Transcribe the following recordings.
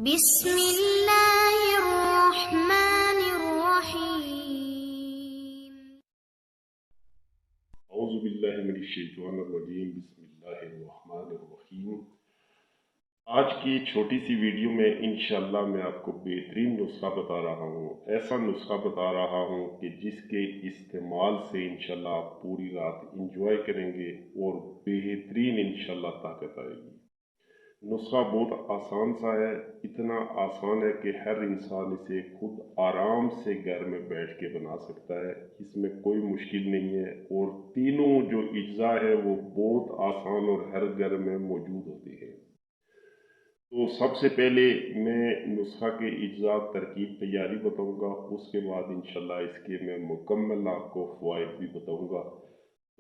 بسم اللہ الرحمن الرحیم۔ اعوذ باللہ من الشیطان الرجیم، بسم اللہ الرحمن الرحیم۔ آج کی چھوٹی سی ویڈیو میں انشاءاللہ میں آپ کو بہترین نسخہ بتا رہا ہوں، ایسا نسخہ بتا رہا ہوں کہ جس کے استعمال سے انشاءاللہ آپ پوری رات انجوائے کریں گے اور بہترین انشاءاللہ طاقت آئے گی۔ نسخہ بہت آسان سا ہے، اتنا آسان ہے کہ ہر انسان اسے خود آرام سے گھر میں بیٹھ کے بنا سکتا ہے، اس میں کوئی مشکل نہیں ہے، اور تینوں جو اجزاء ہے وہ بہت آسان اور ہر گھر میں موجود ہوتے ہیں۔ تو سب سے پہلے میں نسخہ کے اجزاء ترکیب تیاری بتاؤں گا، اس کے بعد انشاءاللہ اس کے میں مکمل آپ کو فوائد بھی بتاؤں گا۔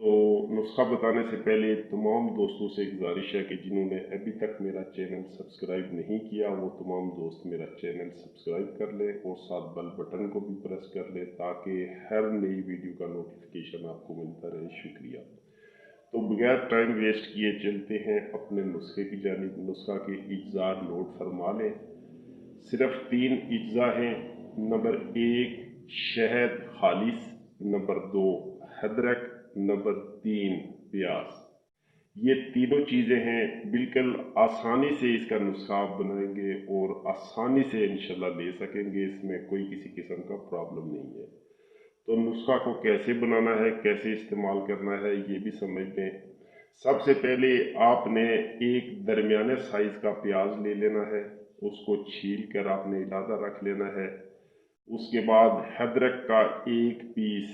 تو نسخہ بتانے سے پہلے تمام دوستوں سے گزارش ہے کہ جنہوں نے ابھی تک میرا چینل سبسکرائب نہیں کیا وہ تمام دوست میرا چینل سبسکرائب کر لیں اور ساتھ بیل بٹن کو بھی پریس کر لیں تاکہ ہر نئی ویڈیو کا نوٹیفیکیشن آپ کو ملتا رہے۔ شکریہ۔ تو بغیر ٹائم ویسٹ کیے چلتے ہیں اپنے نسخے کی جانب۔ نسخہ کے اجزاء نوٹ فرما لیں، صرف 3 اجزاء ہیں۔ نمبر 1 شہد خالص، نمبر 2 ادرک، نمبر 3 پیاز۔ یہ تینوں چیزیں ہیں، بالکل آسانی سے اس کا نسخہ آپ بنائیں گے اور آسانی سے انشاءاللہ لے سکیں گے، اس میں کوئی کسی قسم کا پرابلم نہیں ہے۔ تو نسخہ کو کیسے بنانا ہے، کیسے استعمال کرنا ہے یہ بھی سمجھ لیں۔ سب سے پہلے آپ نے ایک درمیانے سائز کا پیاز لے لینا ہے، اس کو چھیل کر آپ نے علیحدہ رکھ لینا ہے۔ اس کے بعد ادرک کا 1 پیس،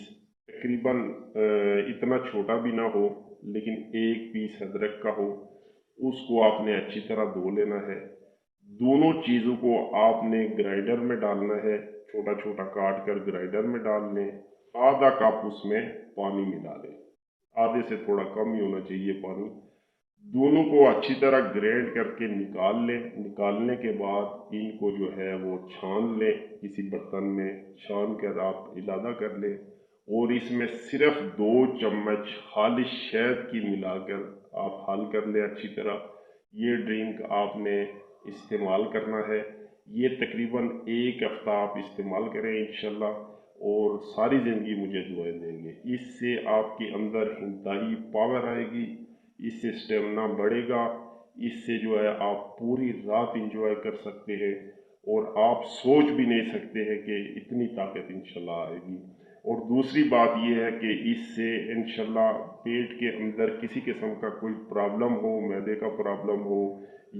تقریباً اتنا چھوٹا بھی نہ ہو لیکن 1 پیس ادرک کا ہو، اس کو آپ نے اچھی طرح دھو لینا ہے۔ دونوں چیزوں کو آپ نے گرائنڈر میں ڈالنا ہے، چھوٹا چھوٹا کاٹ کر گرائنڈر میں ڈال لیں۔ آدھا کپ اس میں پانی ملا لیں، آدھے سے تھوڑا کم ہی ہونا چاہیے پانی۔ دونوں کو اچھی طرح گرائنڈ کر کے نکال لیں۔ نکالنے کے بعد ان کو جو ہے وہ چھان لیں، کسی برتن میں چھان کر آپ علیحدہ کر لیں، اور اس میں صرف 2 چمچ خالص شہد کی ملا کر آپ حل کر لیں اچھی طرح۔ یہ ڈرنک آپ نے استعمال کرنا ہے، یہ تقریباً 1 ہفتہ آپ استعمال کریں انشاءاللہ، اور ساری زندگی مجھے دعائیں دیں گے۔ اس سے آپ کے اندر انتہائی پاور آئے گی، اس سے اسٹیمنا بڑھے گا، اس سے جو ہے آپ پوری رات انجوائے کر سکتے ہیں، اور آپ سوچ بھی نہیں سکتے ہیں کہ اتنی طاقت انشاءاللہ آئے گی۔ اور دوسری بات یہ ہے کہ اس سے انشاءاللہ پیٹ کے اندر کسی قسم کا کوئی پرابلم ہو، معدے کا پرابلم ہو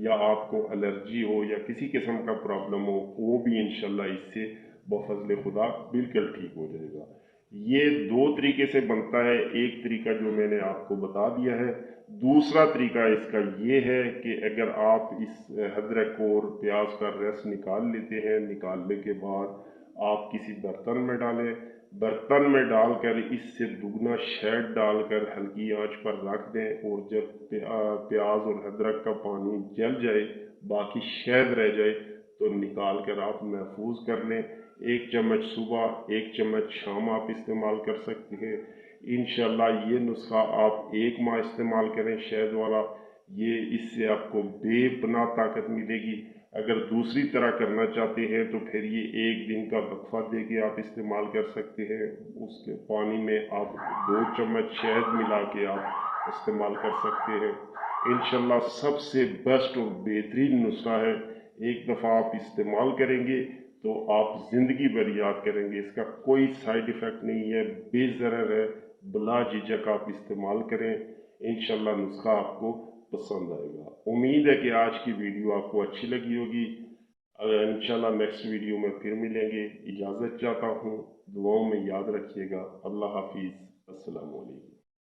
یا آپ کو الرجی ہو یا کسی قسم کا پرابلم ہو، وہ بھی انشاءاللہ اس سے بفضل خدا بالکل ٹھیک ہو جائے گا۔ یہ 2 طریقے سے بنتا ہے، ایک طریقہ جو میں نے آپ کو بتا دیا ہے۔ دوسرا طریقہ اس کا یہ ہے کہ اگر آپ اس ادرک اور پیاز کا رس نکال لیتے ہیں، نکالنے کے بعد آپ کسی برتن میں ڈالیں، برتن میں ڈال کر اس سے دگنا شہد ڈال کر ہلکی آنچ پر رکھ دیں، اور جب پیاز اور ادرک کا پانی جل جائے، باقی شہد رہ جائے، تو نکال کر آپ محفوظ کر لیں۔ 1 چمچ صبح، 1 چمچ شام آپ استعمال کر سکتے ہیں۔ انشاءاللہ یہ نسخہ آپ 1 ماہ استعمال کریں شہد والا، یہ اس سے آپ کو بے پناہ طاقت ملے گی۔ اگر دوسری طرح کرنا چاہتے ہیں تو پھر یہ 1 دن کا وقفہ دے کے آپ استعمال کر سکتے ہیں، اس کے پانی میں آپ 2 چمچ شہد ملا کے آپ استعمال کر سکتے ہیں۔ انشاءاللہ سب سے بیسٹ اور بہترین نسخہ ہے، ایک دفعہ آپ استعمال کریں گے تو آپ زندگی بھر یاد کریں گے، اس کا کوئی سائیڈ ایفیکٹ نہیں ہے، بے ضرر ہے، بلا جھجک آپ استعمال کریں۔ انشاءاللہ نسخہ آپ کو پسند آئے گا۔ امید ہے کہ آج کی ویڈیو آپ کو اچھی لگی ہوگی۔ انشاءاللہ نیکسٹ ویڈیو میں پھر ملیں گے۔ اجازت چاہتا ہوں، دعاؤں میں یاد رکھیے گا۔ اللہ حافظ، السلام علیکم۔